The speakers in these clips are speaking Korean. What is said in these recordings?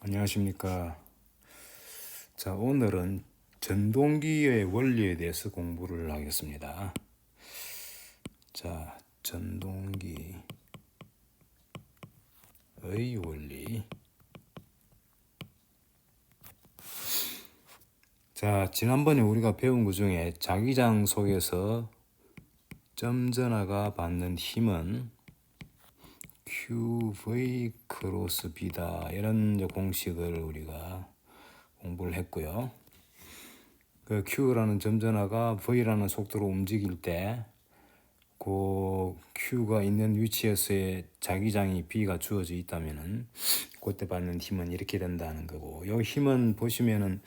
안녕하십니까. 자, 오늘은 전동기의 원리에 대해서 공부를 하겠습니다. 자, 전동기의 원리. 자, 지난번에 우리가 배운 것 중에 자기장 속에서 점전화가 받는 힘은 QV 크로스 B다. 이런 이제 공식을 우리가 공부를 했고요. 그 Q라는 점전화가 V라는 속도로 움직일 때 그 Q가 있는 위치에서의 자기장이 B가 주어져 있다면은 그때 받는 힘은 이렇게 된다는 거고, 이 힘은 보시면은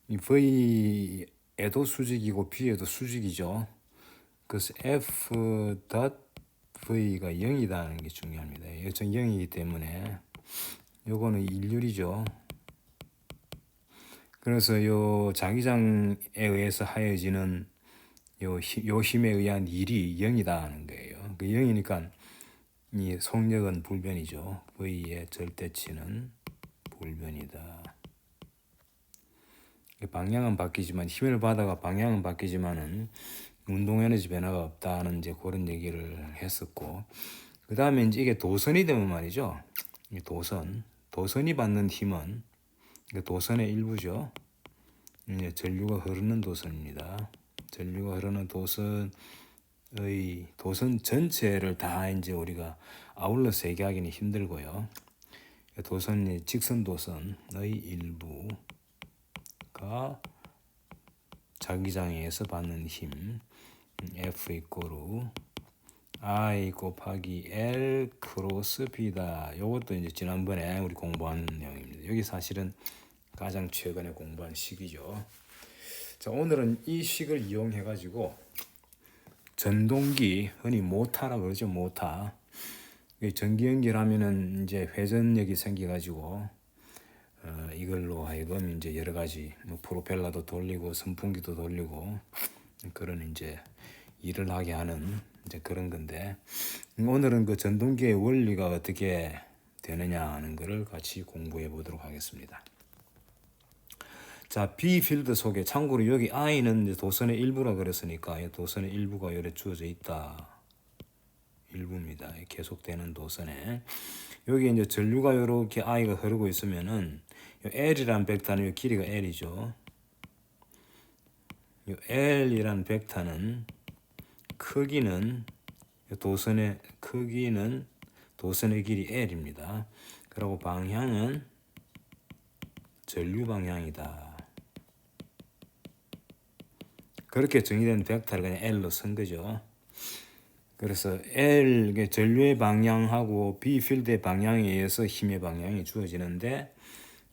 이 V에도 수직이고 B에도 수직이죠. 그래서 F 닷 V가 0이라는 게 중요합니다. 여전 0이기 때문에 요거는 일률이죠. 그래서 요 자기장에 의해서 하여지는 요 힘에 의한 일이 0이다 하는 거예요. 그 0이니까 이 속력은 불변이죠. V의 절대치는 불변이다. 방향은 바뀌지만, 힘을 받아가 방향은 바뀌지만은 운동 에너지 변화가 없다는 이제 그런 얘기를 했었고, 그 다음에 이제 이게 도선이 되면 말이죠. 이 도선이 받는 힘은 도선의 일부죠. 이제 전류가 흐르는 도선입니다. 전류가 흐르는 도선의 도선 전체를 다 이제 우리가 아울러서 얘기하기는 힘들고요. 도선의 직선 도선의 일부가 자기장에서 받는 힘 F 이꼬르 I 곱하기 L 크로스 B다. 이것도 이제 지난번에 우리 공부한 내용입니다. 여기 사실은 가장 최근에 공부한 식이죠. 자, 오늘은 이 식을 이용해 가지고 전동기, 흔히 모타라고 그러죠. 모타. 전기 연결하면은 이제 회전력이 생겨 가지고 이걸로 하여금 이제 여러 가지 뭐 프로펠러도 돌리고 선풍기도 돌리고 그런 이제 일을 하게 하는 이제 그런 건데, 오늘은 그 전동기의 원리가 어떻게 되느냐 하는 것을 같이 공부해 보도록 하겠습니다. 자, B 필드 속에, 참고로 여기 I는 이제 도선의 일부라 그랬으니까 도선의 일부가 여기 주어져 있다. 일부입니다. 계속되는 도선에 여기 이제 전류가 이렇게 I가 흐르고 있으면은 L이라는 벡터는 이 길이가 L이죠. 이 L이라는 벡터는 크기는 도선의 크기는 도선의 길이 L입니다. 그리고 방향은 전류 방향이다. 그렇게 정의된 벡터를 그냥 L로 쓴 거죠. 그래서 L, 전류의 방향하고 B 필드의 방향에 의해서 힘의 방향이 주어지는데,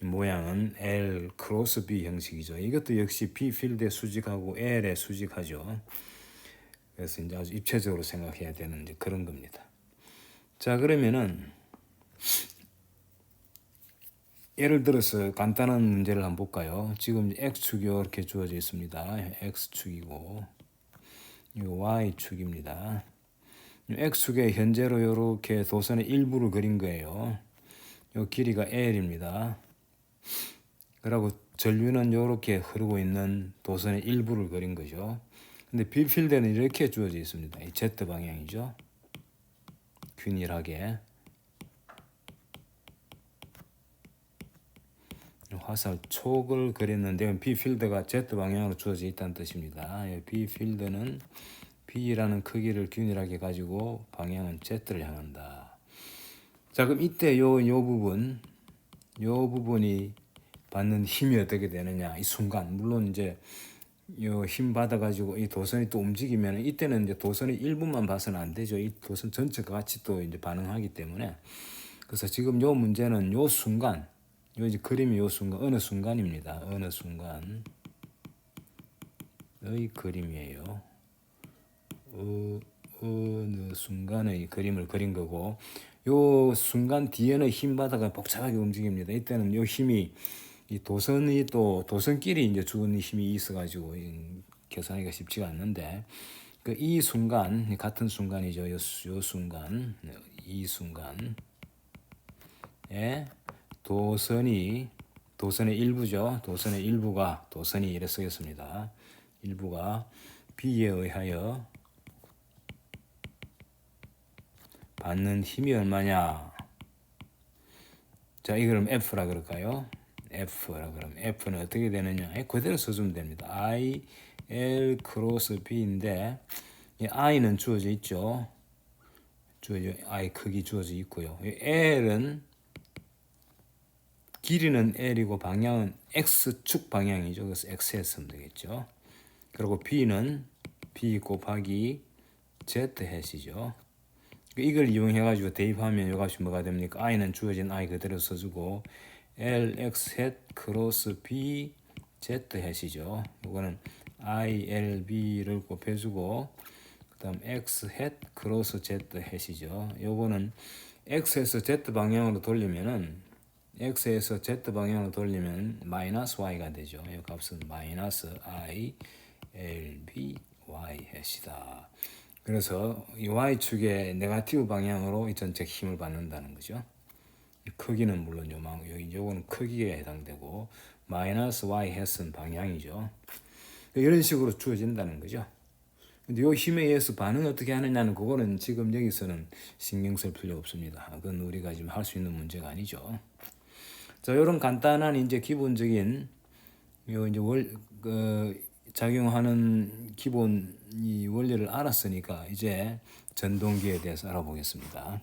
모양은 L 크로스 B 형식이죠. 이것도 역시 B 필드의 수직하고 L의 수직하죠. 그래서 이제 아주 입체적으로 생각해야 되는 이제 그런 겁니다. 자, 그러면은 예를 들어서 간단한 문제를 한번 볼까요? 지금 X축이 이렇게 주어져 있습니다. X축이고 이 Y축입니다. X축에 현재로 이렇게 도선의 일부를 그린 거예요. 이 길이가 L입니다. 그리고 전류는 이렇게 흐르고 있는 도선의 일부를 그린 거죠. 근데 B필드는 이렇게 주어져 있습니다. 이 Z 방향이죠. 균일하게 화살촉을 그렸는데 B필드가 Z 방향으로 주어져 있다는 뜻입니다. B필드는 B라는 크기를 균일하게 가지고 방향은 Z를 향한다. 자, 그럼 이때 요 부분이 받는 힘이 어떻게 되느냐? 이 순간, 물론 이제 요 힘 받아가지고 이 도선이 또 움직이면 이때는 이제 도선의 일부만 봐서는 안 되죠. 이 도선 전체가 같이 또 이제 반응하기 때문에. 그래서 지금 요 문제는 요 순간, 요 이제 그림이 요 순간, 어느 순간입니다. 어느 순간의 그림이에요. 어느 순간의 그림을 그린 거고, 요 순간 뒤에는 힘 받아가 복잡하게 움직입니다. 이때는 요 힘이 이 도선이 또 도선끼리 이제 주는 힘이 있어가지고 계산하기가 쉽지가 않는데, 그 이 순간 같은 순간이죠. 요 순간 이 순간에 도선의 일부죠. 도선의 일부가 도선이 이래 쓰겠습니다. 일부가 B에 의하여 받는 힘이 얼마냐? 자, 이 그럼 F라 그럴까요? F라 그러면 F는 어떻게 되느냐? 그대로 써주면 됩니다. I L 크로스 B인데 이 I는 주어져 있죠. I 크기 주어져 있고요. L은 길이는 L이고 방향은 X축 방향이죠. 그래서 X에 쓰면 되겠죠. 그리고 B는 B 곱하기 Z 해시죠. 이걸 이용해가지고 대입하면 요값이 뭐가 됩니까? I는 주어진 I 그대로 써주고 LX 햇 크로스 B Z 해시죠. 이거는 I, L, B를 곱해주고 그 다음 X 햇 크로스 Z 해시죠. 요거는 X에서 Z 방향으로 돌리면은 X에서 Z 방향으로 돌리면 마이너스 Y가 되죠. 이 값은 마이너스 I, L, B, Y 해시다. 그래서 이 Y축의 네거티브 방향으로 이 전체 힘을 받는다는 거죠. 크기는 물론 요거는 크기에 해당되고 마이너스 Y 햇은 방향이죠. 이런 식으로 주어진다는 거죠. 근데 요 힘에 의해서 반응을 어떻게 하느냐는 그거는 지금 여기서는 신경 쓸 필요 없습니다. 그건 우리가 지금 할 수 있는 문제가 아니죠. 자, 이런 간단한 이제 기본적인 요 이제 작용하는 기본 이 원리를 알았으니까 이제 전동기에 대해서 알아보겠습니다.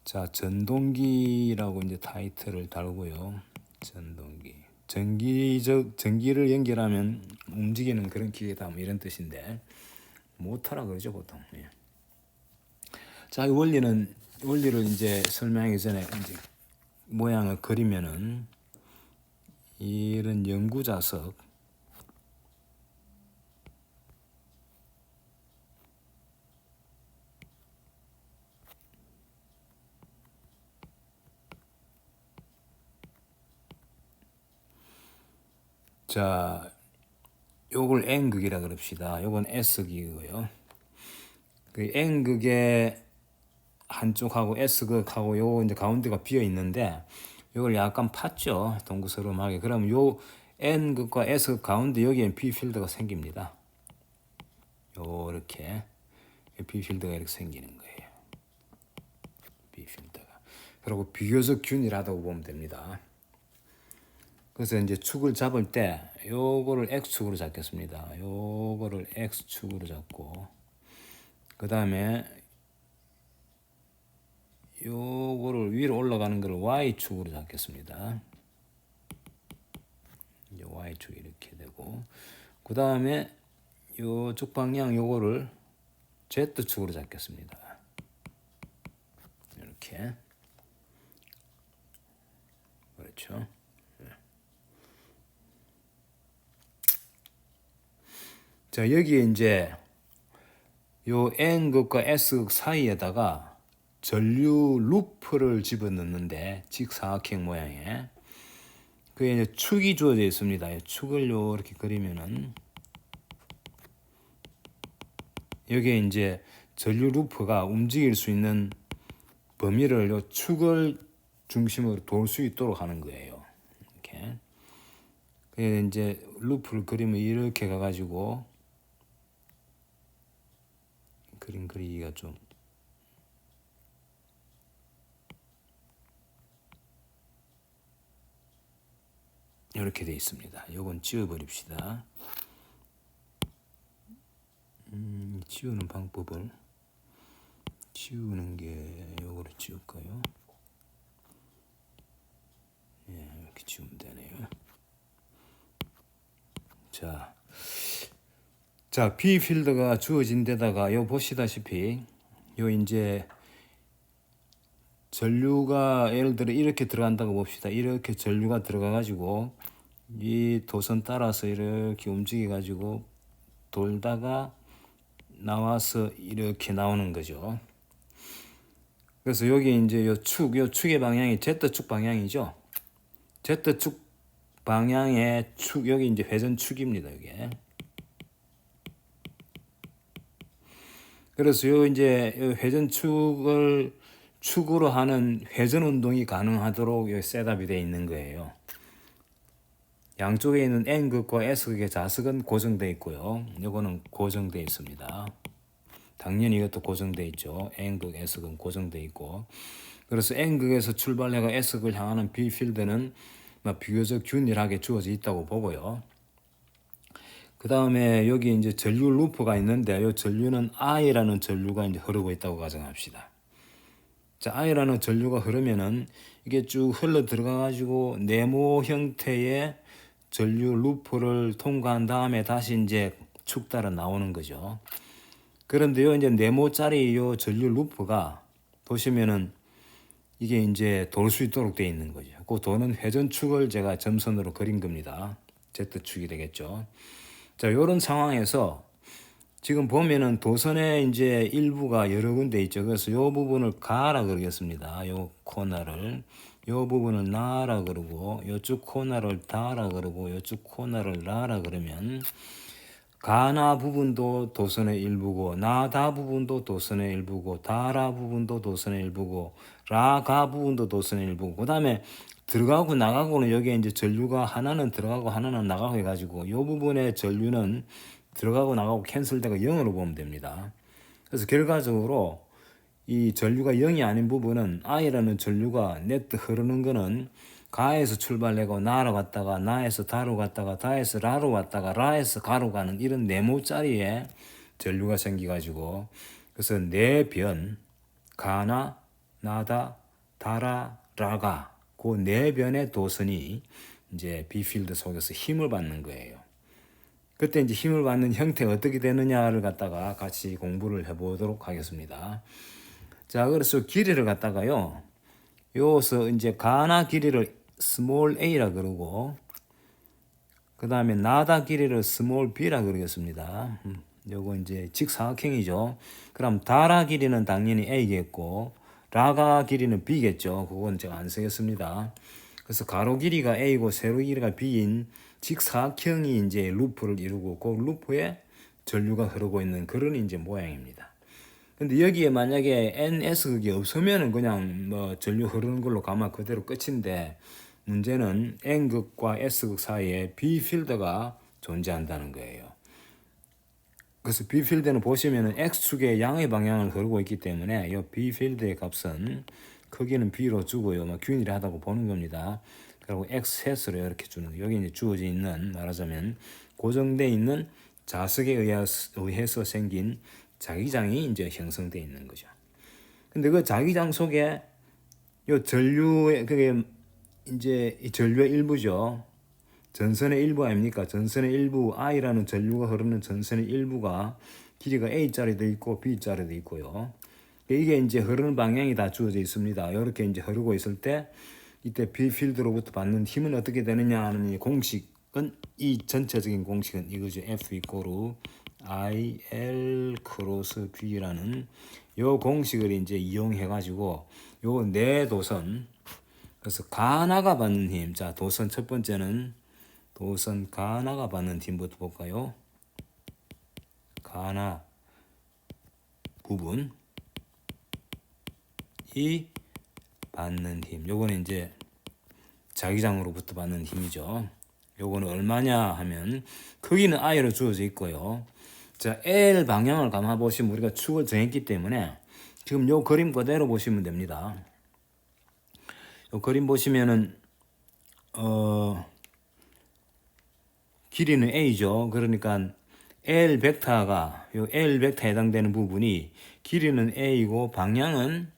자, 전동기라고 이제 타이틀을 달고요. 전동기. 전기를 연결하면 움직이는 그런 기계다 뭐 이런 뜻인데 모터라 그러죠 보통. 예. 자, 이 원리를 이제 설명하기 전에 이제 모양을 그리면은 이런 연구자석 자, 요걸 N극이라 그럽시다. 요건 S극이고요. 그 N극의 한쪽하고 S극하고 요 이제 가운데가 비어 있는데 요걸 약간 팠죠. 동그스름하게. 그럼 요 N극과 S극 가운데 여기엔 B 필드가 생깁니다. 요렇게 B 필드가 이렇게 생기는 거예요. B 필드가. 그리고 비교적 균일하다고 보면 됩니다. 그래서 이제 축을 잡을 때 요거를 X축으로 잡겠습니다. 요거를 X축으로 잡고 그 다음에 요거를 위로 올라가는 거를 Y축으로 잡겠습니다. 이제 Y축 이렇게 되고 그 다음에 요쪽 방향 요거를 Z축으로 잡겠습니다. 이렇게 그렇죠. 자, 여기에 이제 요 N극과 S극 사이에다가 전류 루프를 집어넣는데 직사각형 모양에 그게 이제 축이 주어져 있습니다. 축을 이렇게 그리면은 여기에 이제 전류 루프가 움직일 수 있는 범위를 요 축을 중심으로 돌 수 있도록 하는 거예요. 이렇게. 그래서 이제 루프를 그리면 이렇게 가가지고 그림 그리기가 좀 이렇게 돼 있습니다. 요건 지워버립시다. 지우는 방법을 지우는 게 요거를 지울까요? 예, 이렇게 지우면 되네요. 자, B 필드가 주어진 데다가 요 보시다시피 요 이제 전류가 예를 들어 이렇게 들어간다고 봅시다. 이렇게 전류가 들어가 가지고 이 도선 따라서 이렇게 움직여 가지고 돌다가 나와서 이렇게 나오는 거죠. 그래서 여기 이제 요 축의 방향이 Z축 방향이죠. Z축 방향의 축, 여기 이제 회전축입니다, 이게. 그래서 요 이제 회전축을 축으로 하는 회전 운동이 가능하도록 여기 셋업이 되어 있는 거예요. 양쪽에 있는 N극과 S극의 자석은 고정되어 있고요. 이거는 고정되어 있습니다. 당연히 이것도 고정되어 있죠. N극, S극은 고정되어 있고. 그래서 N극에서 출발해가 S극을 향하는 B 필드는 비교적 균일하게 주어져 있다고 보고요. 그 다음에 여기 이제 전류 루프가 있는데 이 전류는 I라는 전류가 이제 흐르고 있다고 가정합시다. 자, I라는 전류가 흐르면은 이게 쭉 흘러 들어가 가지고 네모 형태의 전류 루프를 통과한 다음에 다시 이제 축 따라 나오는 거죠. 그런데요, 이제 네모짜리 요 전류 루프가 보시면은 이게 이제 돌 수 있도록 되어 있는 거죠. 그 도는 회전축을 제가 점선으로 그린 겁니다. Z축이 되겠죠. 자, 요런 상황에서 지금 보면은 도선의 이제 일부가 여러 군데 있죠. 그래서 요 부분을 가라 그러겠습니다. 요 코너를. 요 부분을 나라 그러고, 요쪽 코너를 다라 그러고, 요쪽 코너를 나라 그러면, 가나 부분도 도선의 일부고, 나다 부분도 도선의 일부고, 다라 부분도 도선의 일부고, 라가 부분도 도선의 일부고, 그 다음에 들어가고 나가고는 여기에 이제 전류가 하나는 들어가고 하나는 나가고 해가지고, 요 부분의 전류는 들어가고 나가고 캔슬되고 0으로 보면 됩니다. 그래서 결과적으로 이 전류가 0이 아닌 부분은 I라는 전류가 네트 흐르는 거는 가에서 출발하고 나로 갔다가 나에서 다로 갔다가 다에서 라로 갔다가 라에서 가로 가는 이런 네모짜리의 전류가 생겨가지고 그래서 네 변 가나 나다 다라 라가 그 네 변의 도선이 이제 B필드 속에서 힘을 받는 거예요. 그때 이제 힘을 받는 형태가 어떻게 되느냐를 갖다가 같이 공부를 해보도록 하겠습니다. 자, 그래서 길이를 갖다가요. 여기서 이제 가나 길이를 스몰 a라 그러고, 그 다음에 나다 길이를 스몰 b라 그러겠습니다. 요거 이제 직사각형이죠. 그럼 다라 길이는 당연히 a겠고, 라가 길이는 b겠죠. 그건 제가 안 쓰겠습니다. 그래서 가로 길이가 a고 세로 길이가 b인 직사각형이 이제 루프를 이루고 그 루프에 전류가 흐르고 있는 그런 이제 모양입니다. 근데 여기에 만약에 NS극이 없으면은 그냥 뭐 전류 흐르는 걸로 가면 그대로 끝인데 문제는 N극과 S극 사이에 B필드가 존재한다는 거예요. 그래서 B필드는 보시면은 X축의 양의 방향을 흐르고 있기 때문에 이 B필드의 값은 크기는 B로 주고요. 뭐 균일하다고 보는 겁니다. 그리고 X셋으로 이렇게 주는 거예요. 여기 이제 주어져 있는 말하자면 고정되어 있는 자석에 의해서 생긴 자기장이 이제 형성되어 있는 거죠. 근데 그 자기장 속에 요 전류의 그게 이제 이 전류의 일부죠. 전선의 일부 아닙니까? 전선의 일부 I라는 전류가 흐르는 전선의 일부가 길이가 A자리도 있고 B자리도 있고요. 이게 이제 흐르는 방향이 다 주어져 있습니다. 이렇게 이제 흐르고 있을 때 이때 B 필드로부터 받는 힘은 어떻게 되느냐 하는 이 공식은 이 전체적인 공식은 이거죠. F 이꼬르 IL 크로스 B라는 요 공식을 이제 이용해 가지고 요 네 도선 그래서 가나가 받는 힘. 자, 도선 첫 번째는 도선 가나가 받는 힘부터 볼까요? 가나 부분 이 받는 힘. 요거는 이제 자기장으로부터 받는 힘이죠. 요거는 얼마냐 하면 크기는 I로 주어져 있고요. 자, L 방향을 감아 보시면 우리가 축을 정했기 때문에 지금 요 그림 그대로 보시면 됩니다. 요 그림 보시면은 길이는 A죠. 그러니까 L 벡터가 요 L 벡터에 해당되는 부분이 길이는 A고 방향은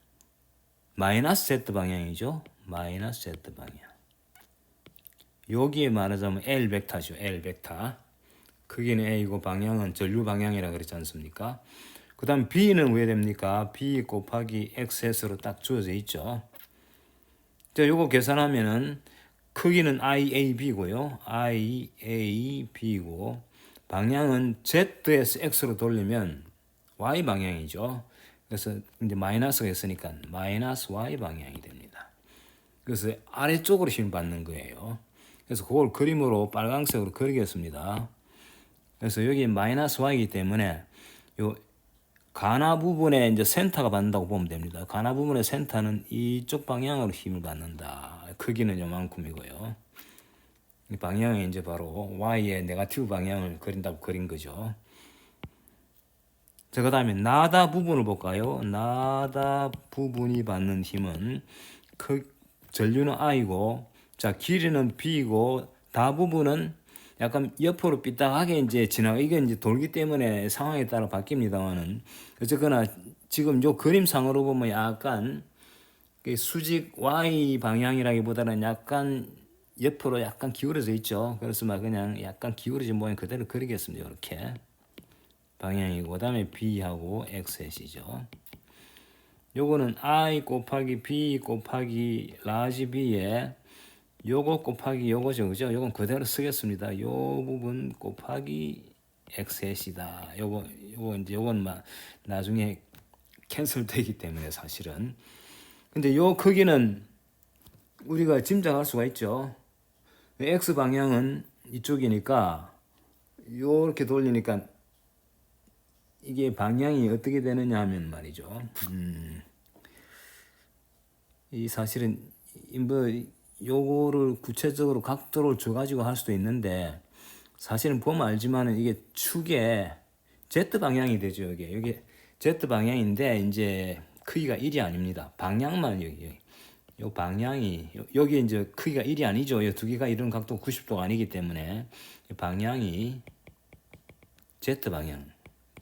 마이너스 Z 방향이죠. 마이너스 Z 방향. 여기에 말하자면 L 벡터죠. L 벡터. 크기는 A고 방향은 전류 방향이라 그랬지 않습니까? 그 다음 B는 왜 됩니까? B 곱하기 XS로 딱 주어져 있죠. 자, 요거 계산하면은 크기는 IAB고요. IAB고 방향은 Z에서 X로 돌리면 Y 방향이죠. 그래서 이제 마이너스가 있으니까 마이너스 Y 방향이 됩니다. 그래서 아래쪽으로 힘을 받는 거예요. 그래서 그걸 그림으로 빨간색으로 그리겠습니다. 그래서 여기 마이너스 Y이기 때문에 요 가나 부분에 이제 센터가 받는다고 보면 됩니다. 가나 부분의 센터는 이쪽 방향으로 힘을 받는다. 크기는 요만큼이고요. 이 방향이 이제 바로 Y의 네거티브 방향을 그린다고 그린 거죠. 자, 그 다음에 나다 부분을 볼까요? 나다 부분이 받는 힘은 전류는 I고, 자, 길이는 B고, 다 부분은 약간 옆으로 삐딱하게 이제 지나가. 이게 이제 돌기 때문에 상황에 따라 바뀝니다만은, 어쨌거나 지금 요 그림상으로 보면 약간 수직 Y 방향이라기보다는 약간 옆으로 약간 기울어져 있죠. 그래서 막 그냥 약간 기울어진 모양 그대로 그리겠습니다. 이렇게 방향이고, 그다음에 B하고 X셋이죠. 요거는 I 곱하기 B 곱하기 라지 B에 요거 곱하기 요거죠, 그죠? 요건 그대로 쓰겠습니다. 요 부분 곱하기 X셋이다. 요거 이제 요건 막 나중에 캔슬되기 때문에 사실은. 근데 요 크기는 우리가 짐작할 수가 있죠. X 방향은 이쪽이니까 요렇게 돌리니까 이게 방향이 어떻게 되느냐 하면 말이죠. 이 사실은 뭐 요거를 구체적으로 각도를 줘가지고 할 수도 있는데 사실은 보면 알지만은 이게 축에 Z 방향이 되죠. 여기 Z 방향인데 이제 크기가 1이 아닙니다. 방향만 여기. 요 방향이 여기 이제 크기가 1이 아니죠. 이 두 개가 이런 각도 90도가 아니기 때문에 방향이 Z 방향,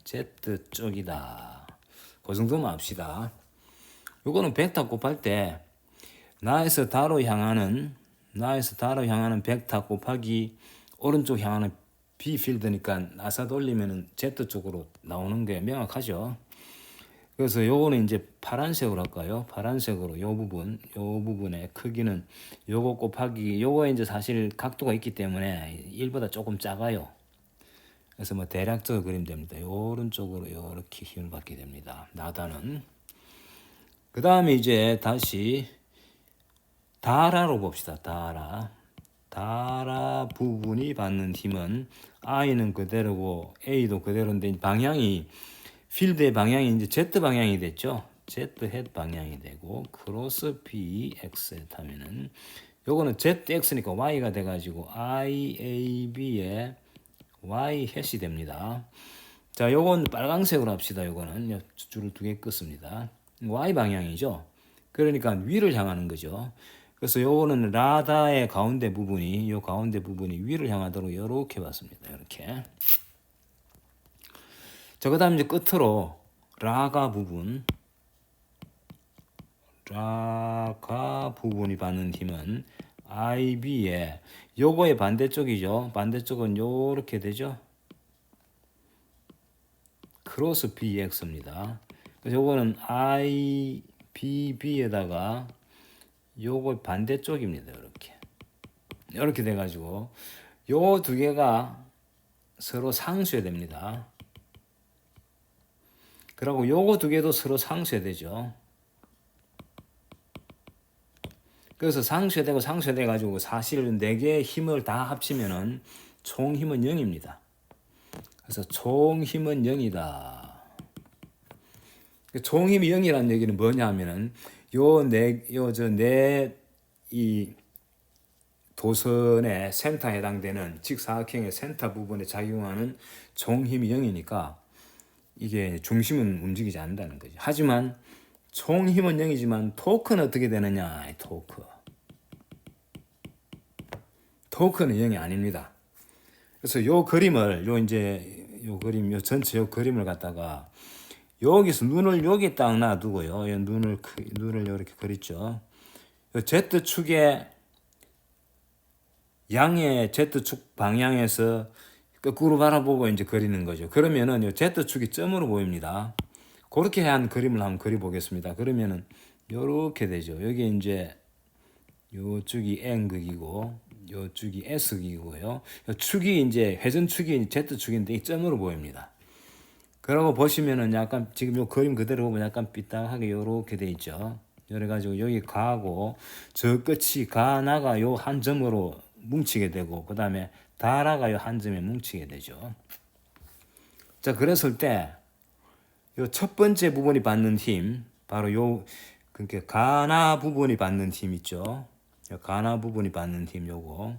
Z 쪽이다. 그 정도만 합시다. 요거는 벡터 곱할 때 나에서 다로 향하는 벡터 곱하기 오른쪽 향하는 B 필드니까 나사 돌리면은 Z 쪽으로 나오는 게 명확하죠. 그래서 요거는 이제 파란색으로 할까요? 파란색으로 요 부분의 크기는 요거 곱하기 요거에 이제 사실 각도가 있기 때문에 1보다 조금 작아요. 그래서 뭐 대략적으로 그리면 됩니다. 오른쪽으로 요렇게 힘을 받게 됩니다. 나다는. 그 다음에 이제 다시 다라로 봅시다. 다라 부분이 받는 힘은 I는 그대로고 A도 그대로인데 방향이 필드의 방향이 이제 Z 방향이 됐죠. Z 헤드 방향이 되고 크로스 B X 하면은 요거는 ZX니까 Y가 돼가지고 IAB에 Y 햇이 됩니다. 자, 요건 빨강색으로 합시다. 요거는 줄을 두 개 끄습니다. Y 방향이죠. 그러니까 위를 향하는 거죠. 그래서 요거는 라다의 가운데 부분이 위를 향하도록 이렇게 봤습니다. 이렇게. 자, 그 다음 이제 끝으로 라가 부분이 받는 힘은 IB의 요거의 반대쪽이죠. 반대쪽은 요렇게 되죠. 크로스 BX입니다. 그래서 요거는 IBB에다가 요거 반대쪽입니다. 이렇게 돼가지고 요 두 개가 서로 상수해야 됩니다. 그리고 요거 두 개도 서로 상수해야 되죠. 그래서 상쇄되고 상쇄돼가지고 사실 네 개의 힘을 다 합치면은 총 힘은 0입니다. 그래서 총 힘은 0이다. 총 힘이 0이라는 얘기는 뭐냐 하면은 이 도선의 센터에 해당되는 직사각형의 센터 부분에 작용하는 총 힘이 0이니까 이게 중심은 움직이지 않는다는 거죠. 하지만 총 힘은 0이지만 토크는 어떻게 되느냐? 토크는 0이 아닙니다. 그래서 요 전체 요 그림을 갖다가 여기서 눈을 여기 딱 놔두고요. 눈을 이렇게 그렸죠. Z축의 양의 Z축 방향에서 거꾸로 바라보고 이제 그리는 거죠. 그러면은 요 Z축이 점으로 보입니다. 그렇게 한 그림을 한번 그려보겠습니다. 그러면은 요렇게 되죠. 여기 이제 요축이 N극이고 요축이 S극이고요. 축이 이제 회전축이 Z축인데 이 점으로 보입니다. 그러고 보시면은 약간 지금 요 그림 그대로 보면 약간 삐딱하게 요렇게 돼 있죠. 그래가지고 여기 가고 저 끝이 가나가 요 한 점으로 뭉치게 되고 그 다음에 다라가 요 한 점에 뭉치게 되죠. 자, 그랬을 때 요 첫 번째 부분이 받는 힘, 바로 요 그러니까 가나 부분이 받는 힘 있죠. 요 가나 부분이 받는 힘 요거.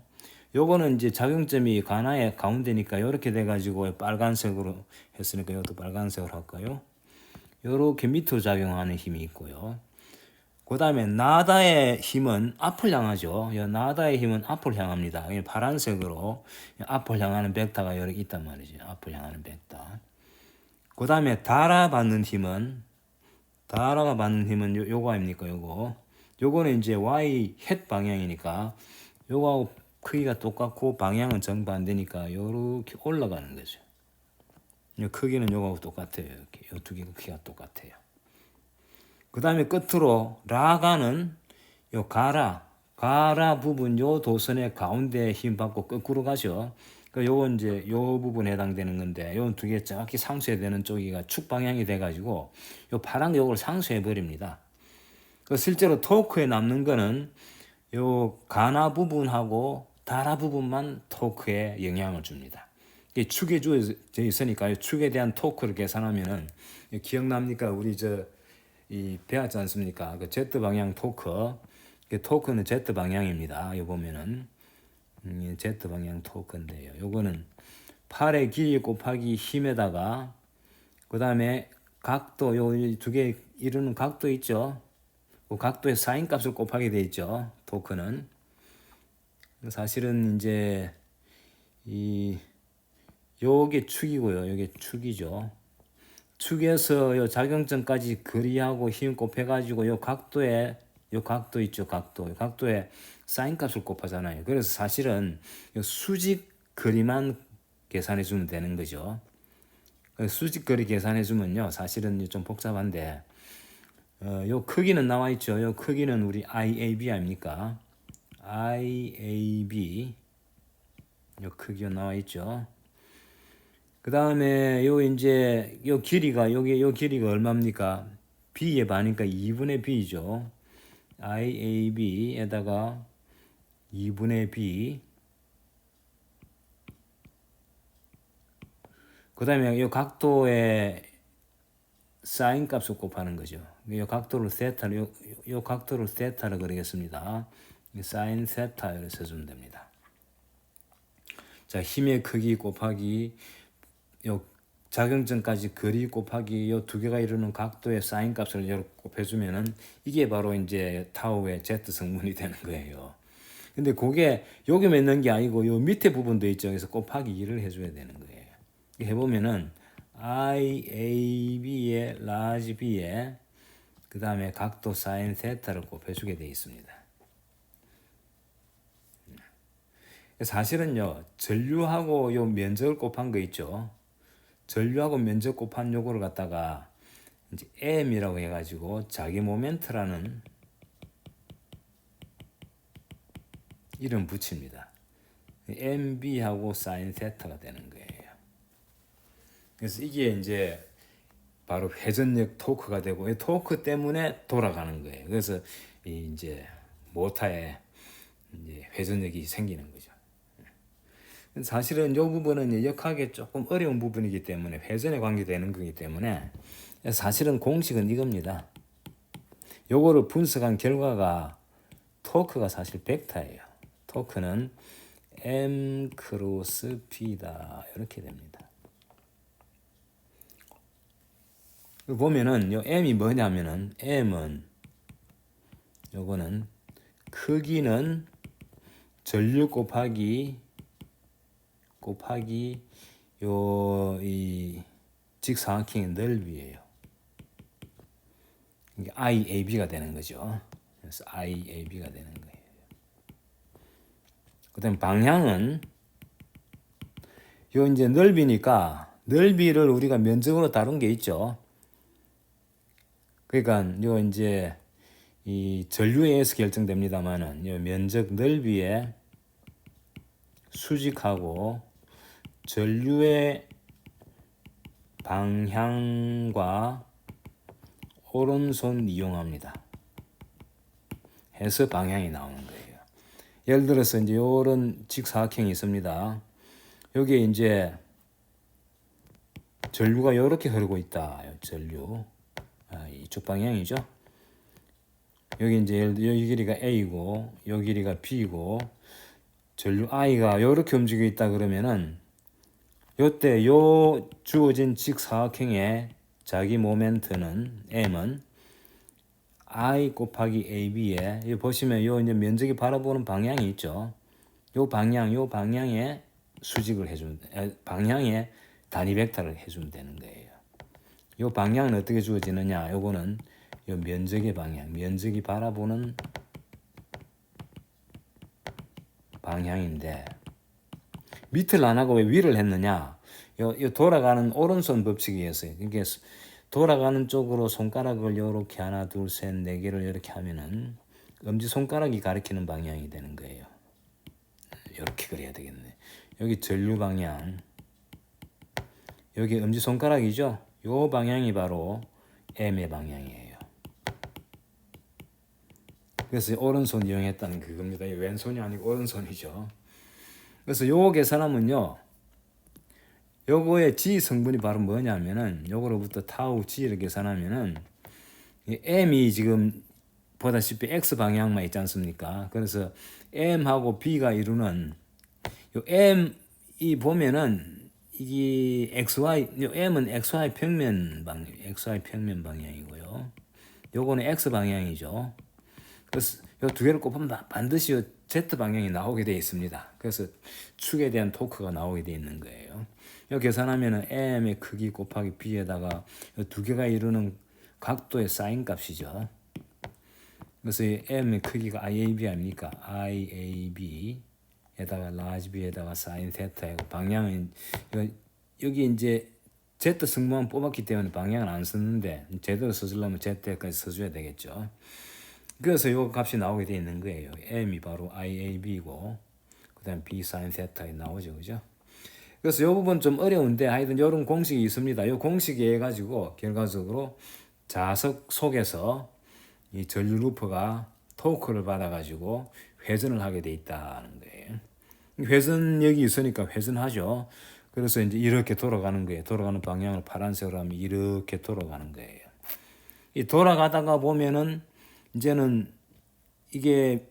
요거는 이제 작용점이 가나의 가운데니까 요렇게 돼 가지고 빨간색으로 했으니까 이것도 빨간색으로 할까요? 요렇게 밑으로 작용하는 힘이 있고요. 그 다음에 나다의 힘은 앞을 향하죠. 나다의 힘은 앞을 향합니다. 파란색으로 앞을 향하는 벡터가 이렇게 있단 말이죠. 앞을 향하는 벡터. 그 다음에 다라가 받는 힘은 요거 아닙니까? 요거는 이제 y 햇 방향이니까 요거하고 크기가 똑같고 방향은 정반대니까 요렇게 올라가는 거죠. 크기는 요거하고 똑같아요. 이렇게 요 두 개가 크기가 똑같아요. 그 다음에 끝으로 라가는 요 가라 부분 요 도선의 가운데 힘 받고 거꾸로 가죠. 요건 이제 요 부분에 해당되는 건데 요 두 개 정확히 상쇄되는 쪽이가 축 방향이 돼가지고 요 파란 요걸 상쇄해 버립니다. 실제로 토크에 남는 거는 요 가나 부분하고 다라 부분만 토크에 영향을 줍니다. 축에 주어져 있으니까 축에 대한 토크를 계산하면은 기억납니까? 우리 이 배웠지 않습니까? 그 Z 방향 토크. 토크는 Z 방향입니다. 요 보면은 Z 방향 토크인데요. 요거는 팔의 길이 곱하기 힘에다가 그 다음에 각도 요 두 개 이루는 각도 있죠. 그 각도의 사인 값을 곱하게 돼 있죠. 토크는 사실은 이제 요게 축이고요. 요게 축이죠. 축에서 요 작용점까지 거리하고 힘 곱해가지고 요 각도 있죠. 각도에 사인 값을 곱하잖아요. 그래서 사실은 요 수직 거리만 계산해 주면 되는 거죠. 수직 거리 계산해 주면요. 사실은 좀 복잡한데 요 크기는 나와 있죠. 요 크기는 우리 IAB 아닙니까? IAB 요 크기가 나와 있죠. 그 다음에 요 이제 요 길이가 요 길이가 얼마입니까? B의 반이니까 2분의 B죠. IAB에다가 2분의 B. 그 다음에 요 각도의 사인 값을 곱하는 거죠. 요 각도를 세타로 요 각도를 세타로 그리겠습니다. 사인 세타를 써주면 됩니다. 자, 힘의 크기 곱하기 요 작용점까지 거리 곱하기 요 두 개가 이루는 각도의 사인 값을 이렇게 곱해주면은 이게 바로 이제 타우의 Z 성분이 되는 거예요. 근데 그게 여기 맺는 게 아니고 요 밑에 부분도 있죠. 그래서 곱하기 2를 해줘야 되는 거예요. 해보면은 IAB의 라지 B에 그 다음에 각도 사인 세타를 곱해주게 되어 있습니다. 사실은요 전류하고 요 면적을 곱한 거 있죠. 전류하고 면적 곱한 요거를 갖다가 이제 M이라고 해가지고 자기 모멘트라는 이름 붙입니다. MB하고 사인 세타가 되는 거예요. 그래서 이게 이제 바로 회전력 토크가 되고 이 토크 때문에 돌아가는 거예요. 그래서 이제 모터에 이제 회전력이 생기는 거죠. 사실은 이 부분은 역학에 조금 어려운 부분이기 때문에 회전에 관계되는 거기 때문에 사실은 공식은 이겁니다. 요거를 분석한 결과가 토크가 사실 벡터예요. 토크는 M 크로스 P다 이렇게 됩니다. 보면은 요 M이 뭐냐면은 M은 요거는 크기는 전류 곱하기 요 이 직사각형의 넓이에요. 이게 IAB가 되는 거죠. 그래서 IAB가 되는 거예요. 그다음 방향은 요 이제 넓이니까 넓이를 우리가 면적으로 다룬 게 있죠. 그러니까 요 이제 이 전류에 의해서 결정됩니다만은 요 면적 넓이에 수직하고 전류의 방향과 오른손 이용합니다. 해서 방향이 나오는 거예요. 예를 들어서 이제 요런 직사각형이 있습니다. 여기에 이제 전류가 이렇게 흐르고 있다. 전류. 이쪽 방향이죠. 여기 이제 여기 길이가 A고 여기 길이가 B고 전류 I가 이렇게 움직여 있다 그러면은 요때 요 주어진 직사각형의 자기 모멘트는 M은 I 곱하기 AB에 여기 보시면 요 이제 면적이 바라보는 방향이 있죠. 요 방향에 수직을 해주면 방향에 단위 벡터를 해주면 되는 거예요. 요 방향은 어떻게 주어지느냐? 요거는 요 면적의 방향, 면적이 바라보는 방향인데 밑을 안 하고 왜 위를 했느냐? 요 돌아가는 오른손 법칙이었어요. 그러니까 돌아가는 쪽으로 손가락을 이렇게 하나, 둘, 셋, 네 개를 이렇게 하면은 엄지 손가락이 가리키는 방향이 되는 거예요. 이렇게 그려야 되겠네. 여기 전류 방향, 여기 엄지 손가락이죠. 요 방향이 바로 M의 방향이에요. 그래서 오른손 이용했다는 그겁니다. 왼손이 아니고 오른손이죠. 그래서 요 계산하면요. 요거의 G 성분이 바로 뭐냐면은 요거로부터 타우 G를 계산하면은 M이 지금 보다시피 X 방향만 있지 않습니까? 그래서 M하고 B가 이루는 요 M이 보면은 이게 XY, 요 M은 XY 평면 방향이고요. 요거는 X 방향이죠. 그래서 요 두 개를 곱하면 반드시 요 Z 방향이 나오게 되어 있습니다. 그래서 축에 대한 토크가 나오게 되어 있는 거예요. 요 계산하면은 M의 크기 곱하기 B에다가 요 두 개가 이루는 각도의 사인 값이죠. 그래서 이 M의 크기가 IAB 아닙니까? IAB에다가 라지 B에다가 사인 세타이고 방향은 여기 이제 Z 승무만 뽑았기 때문에 방향을 안 썼는데 제대로 써주려면 Z까지 써줘야 되겠죠. 그래서 이 값이 나오게 되어 있는 거예요. M이 바로 IAB고 그 다음 B 사인 세타에 나오죠. 그죠? 그래서 이 부분 좀 어려운데 하여튼 이런 공식이 있습니다. 이 공식에 의해 가지고 결과적으로 자석 속에서 이 전류 루퍼가 토크를 받아가지고 회전을 하게 돼 있다는 거예요. 회전력이 있으니까 회전하죠. 그래서 이제 이렇게 돌아가는 거예요. 돌아가는 방향을 파란색으로 하면 이렇게 돌아가는 거예요. 이 돌아가다가 보면은 이제는 이게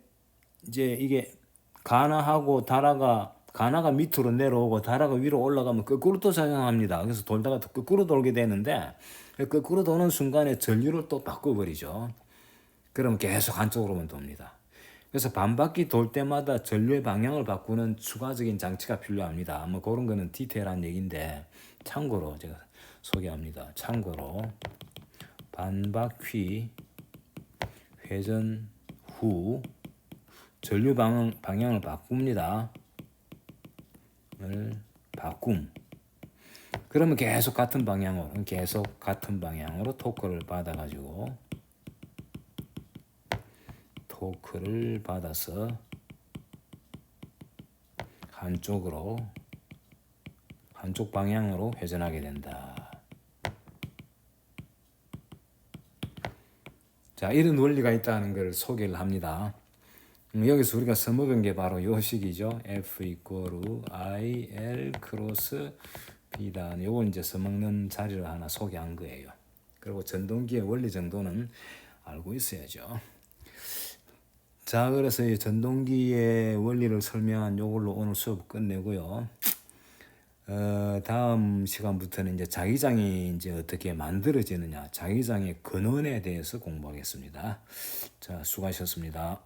가나가 밑으로 내려오고 다라가 위로 올라가면 거꾸로 또 작용합니다. 그래서 돌다가 또 거꾸로 돌게 되는데 거꾸로 도는 순간에 전류를 또 바꿔버리죠. 그러면 계속 한쪽으로만 돕니다. 그래서 반바퀴 돌 때마다 전류의 방향을 바꾸는 추가적인 장치가 필요합니다. 뭐 그런 거는 디테일한 얘기인데 참고로 제가 소개합니다. 참고로 반바퀴 회전 후 전류 방향을 바꿉니다. 그러면 계속 같은 방향으로 토크를 받아서 한쪽 방향으로 회전하게 된다. 자, 이런 원리가 있다는 걸 소개를 합니다. 여기서 우리가 써먹은 게 바로 요 식이죠. F 이꼬르 I L 크로스 B다. 요걸 이제 써먹는 자리를 하나 소개한 거예요. 그리고 전동기의 원리 정도는 알고 있어야죠. 자, 그래서 이 전동기의 원리를 설명한 요걸로 오늘 수업 끝내고요. 다음 시간부터는 이제 자기장이 이제 어떻게 만들어지느냐, 자기장의 근원에 대해서 공부하겠습니다. 자, 수고하셨습니다.